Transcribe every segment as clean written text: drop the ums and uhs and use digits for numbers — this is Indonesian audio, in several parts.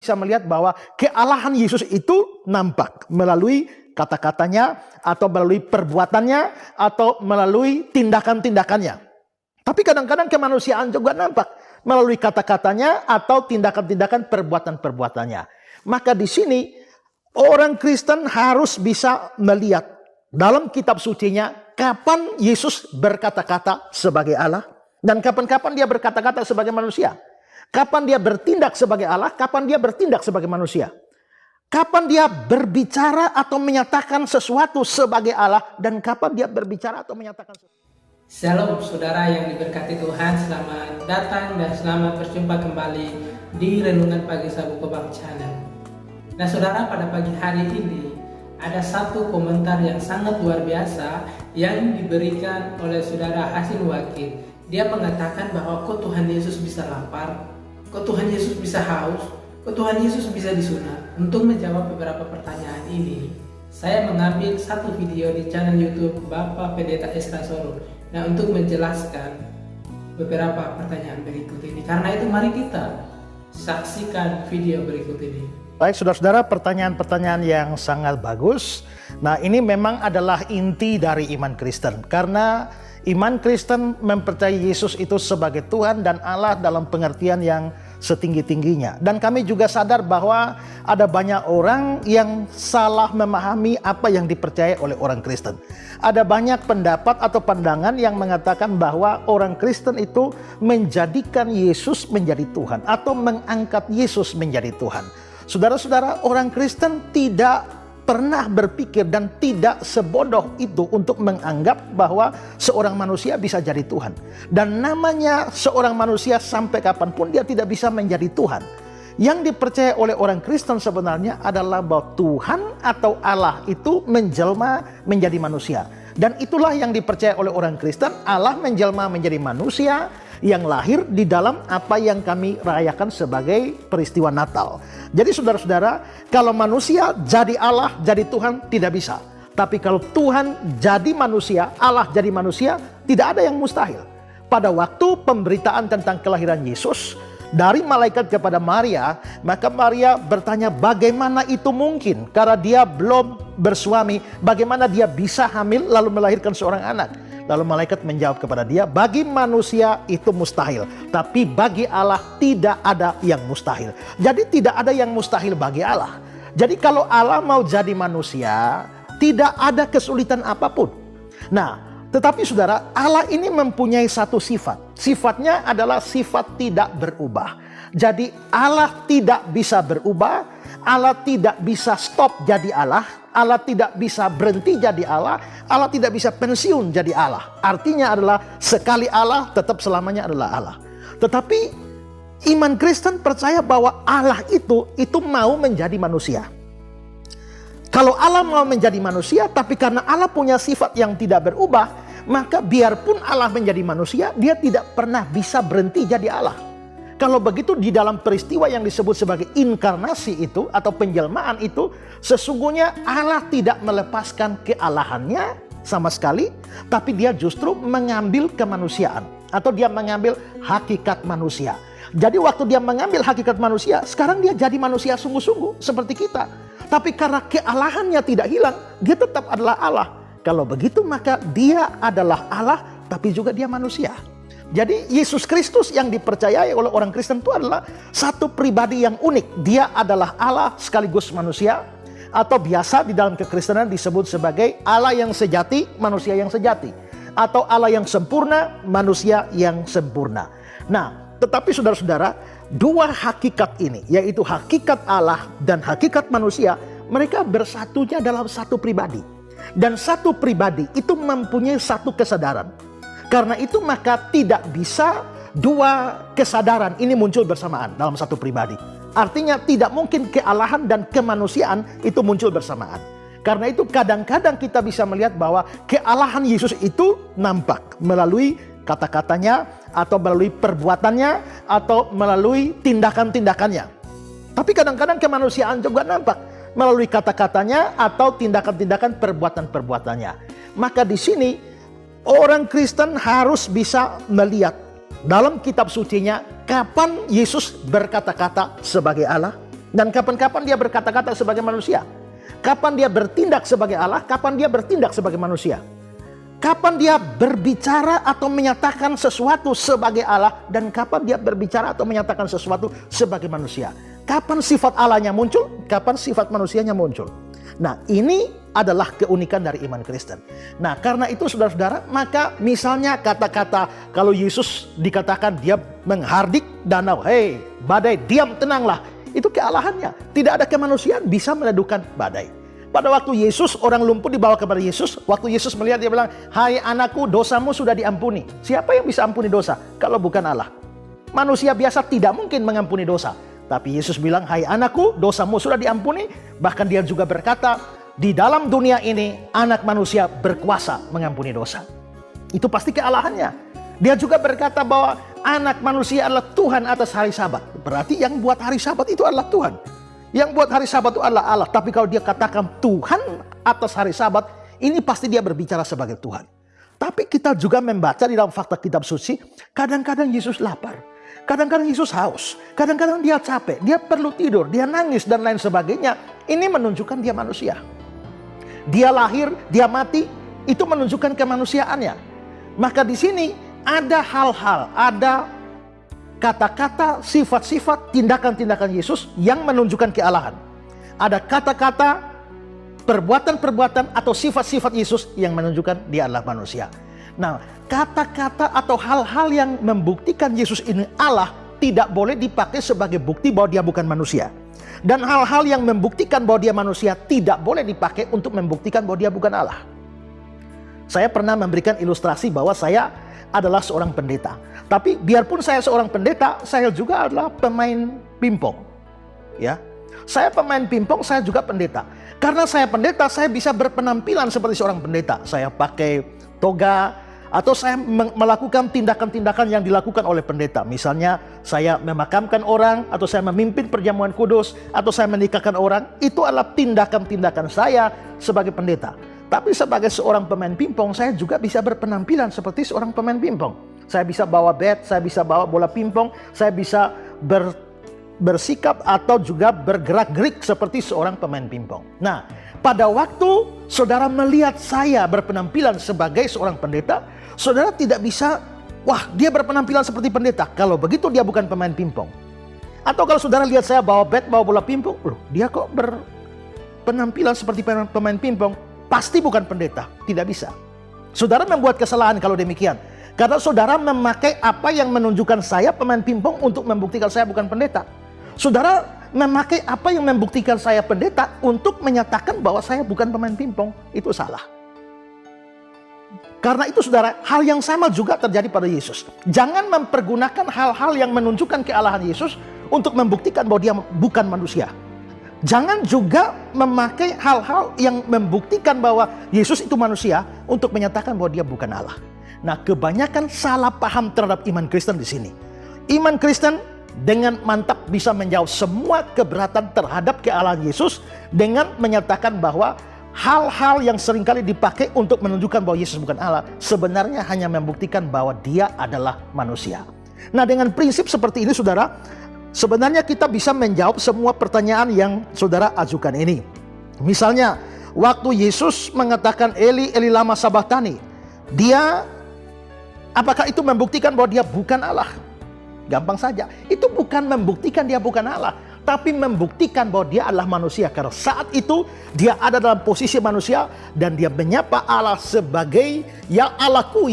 bisa melihat bahwa kealahan Yesus itu nampak melalui kata-katanya, atau melalui perbuatannya, atau melalui tindakan-tindakannya. Tapi kadang-kadang kemanusiaan juga nampak melalui kata-katanya atau tindakan-tindakan perbuatan-perbuatannya. Maka di sini orang Kristen harus bisa melihat dalam kitab sucinya kapan Yesus berkata-kata sebagai Allah dan kapan-kapan dia berkata-kata sebagai manusia. Kapan dia bertindak sebagai Allah, kapan dia bertindak sebagai manusia. Kapan dia berbicara atau menyatakan sesuatu sebagai Allah, dan kapan dia berbicara atau menyatakan sesuatu. Shalom saudara yang diberkati Tuhan, selamat datang dan selamat berjumpa kembali di Renungan Pagi Sabu Kobang Channel. Nah saudara, pada pagi hari ini ada satu komentar yang sangat luar biasa yang diberikan oleh saudara Hasin Wakil. Dia mengatakan bahwa kok Tuhan Yesus bisa lapar, kok Tuhan Yesus bisa haus, kok Tuhan Yesus bisa disunat. Untuk menjawab beberapa pertanyaan ini, saya mengambil satu video di channel YouTube Bapak Pendeta Eskra Soro. Nah, untuk menjelaskan beberapa pertanyaan berikut ini, karena itu mari kita saksikan video berikut ini. Baik saudara-saudara, pertanyaan-pertanyaan yang sangat bagus. Nah, ini memang adalah inti dari iman Kristen. Karena iman Kristen mempercayai Yesus itu sebagai Tuhan dan Allah dalam pengertian yang setinggi-tingginya. Dan kami juga sadar bahwa ada banyak orang yang salah memahami apa yang dipercayai oleh orang Kristen. Ada banyak pendapat atau pandangan yang mengatakan bahwa orang Kristen itu menjadikan Yesus menjadi Tuhan atau mengangkat Yesus menjadi Tuhan. Saudara-saudara, orang Kristen tidak pernah berpikir dan tidak sebodoh itu untuk menganggap bahwa seorang manusia bisa jadi Tuhan. Dan namanya seorang manusia sampai kapanpun dia tidak bisa menjadi Tuhan. Yang dipercaya oleh orang Kristen sebenarnya adalah bahwa Tuhan atau Allah itu menjelma menjadi manusia. Dan itulah yang dipercaya oleh orang Kristen, Allah menjelma menjadi manusia yang lahir di dalam apa yang kami rayakan sebagai peristiwa Natal. Jadi saudara-saudara, kalau manusia jadi Allah, jadi Tuhan, tidak bisa. Tapi kalau Tuhan jadi manusia, Allah jadi manusia, tidak ada yang mustahil. Pada waktu pemberitaan tentang kelahiran Yesus dari malaikat kepada Maria, maka Maria bertanya bagaimana itu mungkin, karena dia belum bersuami, bagaimana dia bisa hamil lalu melahirkan seorang anak. Lalu malaikat menjawab kepada dia, bagi manusia itu mustahil, tapi bagi Allah tidak ada yang mustahil. Jadi tidak ada yang mustahil bagi Allah. Jadi kalau Allah mau jadi manusia, tidak ada kesulitan apapun. Nah, tetapi saudara, Allah ini mempunyai satu sifat. Sifatnya adalah sifat tidak berubah. Jadi Allah tidak bisa berubah, Allah tidak bisa stop jadi Allah, Allah tidak bisa berhenti jadi Allah, Allah tidak bisa pensiun jadi Allah. Artinya adalah sekali Allah tetap selamanya adalah Allah. Tetapi iman Kristen percaya bahwa Allah itu mau menjadi manusia. Kalau Allah mau menjadi manusia, tapi karena Allah punya sifat yang tidak berubah, maka biarpun Allah menjadi manusia, dia tidak pernah bisa berhenti jadi Allah. Kalau begitu di dalam peristiwa yang disebut sebagai inkarnasi itu atau penjelmaan itu, sesungguhnya Allah tidak melepaskan kealahannya sama sekali, tapi dia justru mengambil kemanusiaan atau dia mengambil hakikat manusia. Jadi waktu dia mengambil hakikat manusia, sekarang dia jadi manusia sungguh-sungguh seperti kita. Tapi karena kealahannya tidak hilang, dia tetap adalah Allah. Kalau begitu maka dia adalah Allah, tapi juga dia manusia. Jadi Yesus Kristus yang dipercayai oleh orang Kristen itu adalah satu pribadi yang unik. Dia adalah Allah sekaligus manusia, atau biasa di dalam kekristenan disebut sebagai Allah yang sejati, manusia yang sejati, atau Allah yang sempurna, manusia yang sempurna. Nah, tetapi saudara-saudara, dua hakikat ini, yaitu hakikat Allah dan hakikat manusia, mereka bersatunya dalam satu pribadi. Dan satu pribadi itu mempunyai satu kesadaran. Karena itu maka tidak bisa dua kesadaran ini muncul bersamaan dalam satu pribadi. Artinya tidak mungkin kealahan dan kemanusiaan itu muncul bersamaan. Karena itu kadang-kadang kita bisa melihat bahwa kealahan Yesus itu nampak melalui kata-katanya, atau melalui perbuatannya, atau melalui tindakan-tindakannya. Tapi kadang-kadang kemanusiaan juga nampak melalui kata-katanya atau tindakan-tindakan perbuatan-perbuatannya. Maka di sini orang Kristen harus bisa melihat dalam kitab sucinya kapan Yesus berkata-kata sebagai Allah Dan kapan-kapan dia berkata-kata sebagai manusia. Kapan dia bertindak sebagai Allah, kapan dia bertindak sebagai manusia. Kapan dia berbicara atau menyatakan sesuatu sebagai Allah, dan kapan dia berbicara atau menyatakan sesuatu sebagai manusia. Kapan sifat Allahnya muncul, kapan sifat manusianya muncul. Nah, ini adalah keunikan dari iman Kristen. Nah, karena itu saudara-saudara, maka misalnya kata-kata kalau Yesus dikatakan dia menghardik danau, hei badai diam tenanglah, itu kealahannya. Tidak ada kemanusiaan bisa meredukan badai. Pada waktu Yesus, orang lumpuh dibawa kepada Yesus. Waktu Yesus melihat, dia bilang, hai anakku, dosamu sudah diampuni. Siapa yang bisa ampuni dosa kalau bukan Allah? Manusia biasa tidak mungkin mengampuni dosa. Tapi Yesus bilang, hai anakku, dosamu sudah diampuni. Bahkan dia juga berkata, di dalam dunia ini anak manusia berkuasa mengampuni dosa. Itu pasti kealahannya. Dia juga berkata bahwa anak manusia adalah Tuhan atas hari Sabat. Berarti yang buat hari Sabat itu adalah Tuhan. Yang buat hari Sabat itu adalah Allah. Tapi kalau dia katakan Tuhan atas hari Sabat, ini pasti dia berbicara sebagai Tuhan. Tapi kita juga membaca di dalam fakta kitab suci, kadang-kadang Yesus lapar. Kadang-kadang Yesus haus. Kadang-kadang dia capek. Dia perlu tidur. Dia nangis dan lain sebagainya. Ini menunjukkan dia manusia. Dia lahir, dia mati. Itu menunjukkan kemanusiaannya. Maka di sini ada hal-hal, ada kata-kata, sifat-sifat, tindakan-tindakan Yesus yang menunjukkan kealahan. Ada kata-kata, perbuatan-perbuatan atau sifat-sifat Yesus yang menunjukkan dia adalah manusia. Nah, kata-kata atau hal-hal yang membuktikan Yesus ini Allah tidak boleh dipakai sebagai bukti bahwa dia bukan manusia. Dan hal-hal yang membuktikan bahwa dia manusia tidak boleh dipakai untuk membuktikan bahwa dia bukan Allah. Saya pernah memberikan ilustrasi bahwa saya adalah seorang pendeta. Tapi biarpun saya seorang pendeta, saya juga adalah pemain pingpong. Ya, saya pemain pingpong, saya juga pendeta. Karena saya pendeta, saya bisa berpenampilan seperti seorang pendeta. Saya pakai toga, atau saya melakukan tindakan-tindakan yang dilakukan oleh pendeta. Misalnya saya memakamkan orang, atau saya memimpin perjamuan kudus, atau saya menikahkan orang. Itu adalah tindakan-tindakan saya sebagai pendeta. Tapi sebagai seorang pemain pingpong, saya juga bisa berpenampilan seperti seorang pemain pingpong. Saya bisa bawa bat, saya bisa bawa bola pingpong, saya bisa bersikap atau juga bergerak-gerik seperti seorang pemain pingpong. Nah, pada waktu saudara melihat saya berpenampilan sebagai seorang pendeta, saudara tidak bisa, wah dia berpenampilan seperti pendeta. Kalau begitu dia bukan pemain pingpong. Atau kalau saudara lihat saya bawa bat, bawa bola pingpong, loh dia kok berpenampilan seperti pemain pingpong, pasti bukan pendeta. Tidak bisa. Saudara membuat kesalahan kalau demikian. Karena saudara memakai apa yang menunjukkan saya pemain pingpong untuk membuktikan saya bukan pendeta. Saudara memakai apa yang membuktikan saya pendeta untuk menyatakan bahwa saya bukan pemain pingpong. Itu salah. Karena itu saudara, hal yang sama juga terjadi pada Yesus. Jangan mempergunakan hal-hal yang menunjukkan kealahan Yesus untuk membuktikan bahwa dia bukan manusia. Jangan juga memakai hal-hal yang membuktikan bahwa Yesus itu manusia untuk menyatakan bahwa dia bukan Allah. Nah, kebanyakan salah paham terhadap iman Kristen di sini. Iman Kristen dengan mantap bisa menjawab semua keberatan terhadap kealahan Yesus dengan menyatakan bahwa hal-hal yang seringkali dipakai untuk menunjukkan bahwa Yesus bukan Allah sebenarnya hanya membuktikan bahwa dia adalah manusia. Nah, dengan prinsip seperti ini saudara, sebenarnya kita bisa menjawab semua pertanyaan yang saudara ajukan ini. Misalnya, waktu Yesus mengatakan Eli, Eli lama sabachthani, apakah itu membuktikan bahwa dia bukan Allah? Gampang saja. Itu bukan membuktikan dia bukan Allah, tapi membuktikan bahwa dia adalah manusia. Karena saat itu dia ada dalam posisi manusia dan dia menyapa Allah sebagai ya Allahku,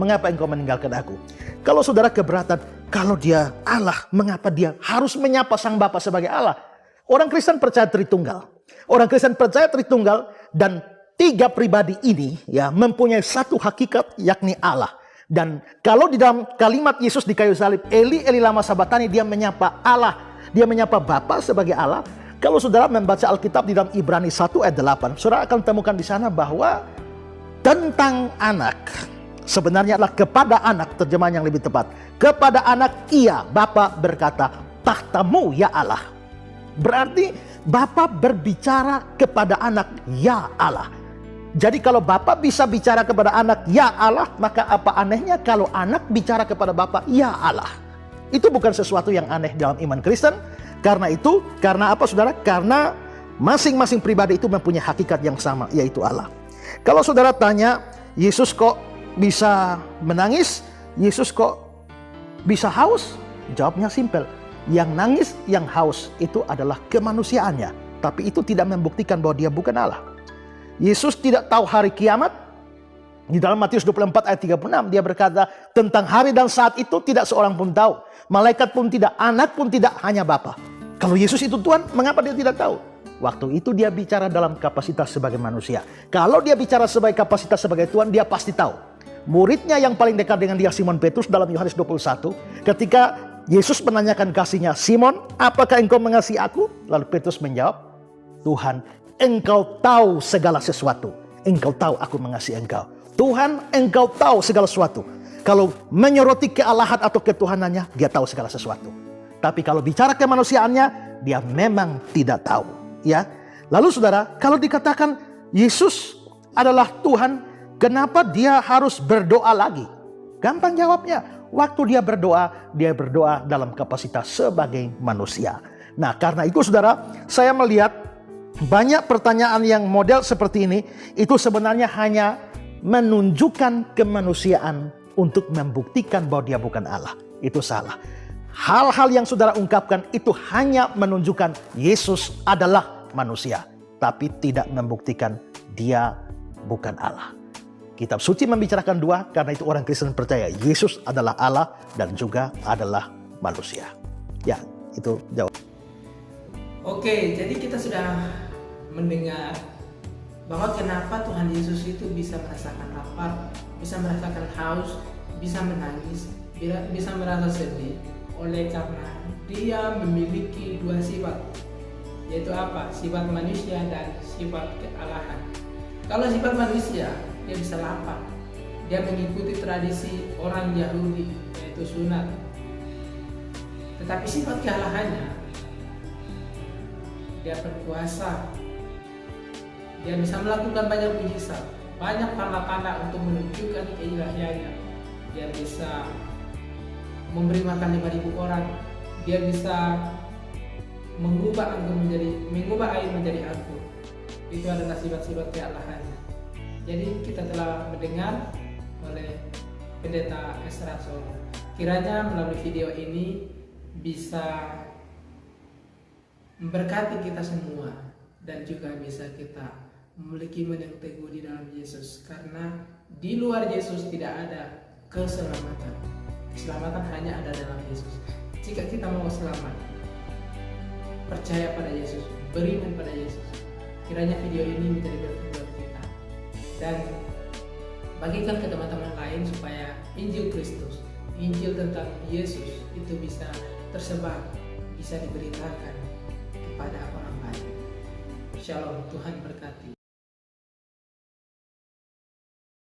mengapa engkau meninggalkan aku? Kalau saudara keberatan, kalau dia Allah, mengapa dia harus menyapa Sang Bapa sebagai Allah? Orang Kristen percaya Tritunggal. Orang Kristen percaya Tritunggal dan tiga pribadi ini ya mempunyai satu hakikat, yakni Allah. Dan kalau di dalam kalimat Yesus di kayu salib, Eli, Eli lama sabachthani, dia menyapa Allah, dia menyapa Bapa sebagai Allah. Kalau saudara membaca Alkitab di dalam Ibrani 1 ayat 8, saudara akan temukan di sana bahwa tentang anak, sebenarnya adalah kepada anak, terjemahan yang lebih tepat. Kepada anak ia, Bapa berkata, tahtamu ya Allah. Berarti Bapa berbicara kepada anak, ya Allah. Jadi kalau Bapa bisa bicara kepada anak, ya Allah, maka apa anehnya kalau anak bicara kepada Bapa, ya Allah. Itu bukan sesuatu yang aneh dalam iman Kristen, Karena apa saudara? Karena masing-masing pribadi itu mempunyai hakikat yang sama, yaitu Allah. Kalau saudara tanya, Yesus kok bisa menangis? Yesus kok bisa haus? Jawabnya simpel. Yang nangis, yang haus itu adalah kemanusiaannya. Tapi itu tidak membuktikan bahwa dia bukan Allah. Yesus tidak tahu hari kiamat. Di dalam Matius 24 ayat 36 dia berkata, tentang hari dan saat itu tidak seorang pun tahu. Malaikat pun tidak, anak pun tidak, hanya Bapa. Kalau Yesus itu Tuhan, mengapa dia tidak tahu? Waktu itu dia bicara dalam kapasitas sebagai manusia. Kalau dia bicara sebagai kapasitas sebagai Tuhan, dia pasti tahu. Muridnya yang paling dekat dengan dia, Simon Petrus, dalam Yohanes 21, ketika Yesus menanyakan kasihnya, Simon, apakah engkau mengasihi aku? Lalu Petrus menjawab, Tuhan, engkau tahu segala sesuatu. Engkau tahu aku mengasihi engkau. Tuhan, engkau tahu segala sesuatu. Kalau menyoroti kealahan atau ketuhanannya, dia tahu segala sesuatu. Tapi kalau bicara kemanusiaannya, dia memang tidak tahu. Ya. Lalu saudara, kalau dikatakan Yesus adalah Tuhan, kenapa dia harus berdoa lagi? Gampang jawabnya. Waktu dia berdoa dalam kapasitas sebagai manusia. Nah, karena itu saudara, saya melihat banyak pertanyaan yang model seperti ini, itu sebenarnya hanya menunjukkan kemanusiaan untuk membuktikan bahwa dia bukan Allah. Itu salah. Hal-hal yang saudara ungkapkan itu hanya menunjukkan Yesus adalah manusia, tapi tidak membuktikan dia bukan Allah. Kitab suci membicarakan dua, karena itu orang Kristen percaya Yesus adalah Allah dan juga adalah manusia. Ya, itu jawab. Oke, jadi kita sudah mendengar bahwa kenapa Tuhan Yesus itu bisa merasakan lapar, bisa merasakan haus, bisa menangis, bisa merasa sedih, oleh karena dia memiliki dua sifat, yaitu apa? Sifat manusia dan sifat kealahan. Kalau sifat manusia, dia bisa lapar, dia mengikuti tradisi orang Yahudi, yaitu sunat. Tetapi sifat kealahannya, dia berkuasa, dia bisa melakukan banyak mujizat, banyak tanda-tanda untuk menunjukkan keilahiannya. Dia bisa memberi makan 5.000 orang, dia bisa mengubah air menjadi anggur. Itu adalah sifat-sifat kealahannya. Jadi kita telah mendengar oleh Pendeta Ezra Solo. Kiranya melalui video ini bisa memberkati kita semua dan juga bisa kita memiliki iman yang teguh di dalam Yesus, karena di luar Yesus tidak ada keselamatan. Keselamatan hanya ada dalam Yesus. Jika kita mau selamat, percaya pada Yesus, beriman pada Yesus. Kiranya video ini menjadi berkat buat kita, dan bagikan ke teman-teman lain supaya Injil Kristus, Injil tentang Yesus itu bisa tersebar, bisa diberitakan kepada orang lain. Shalom, Tuhan berkati.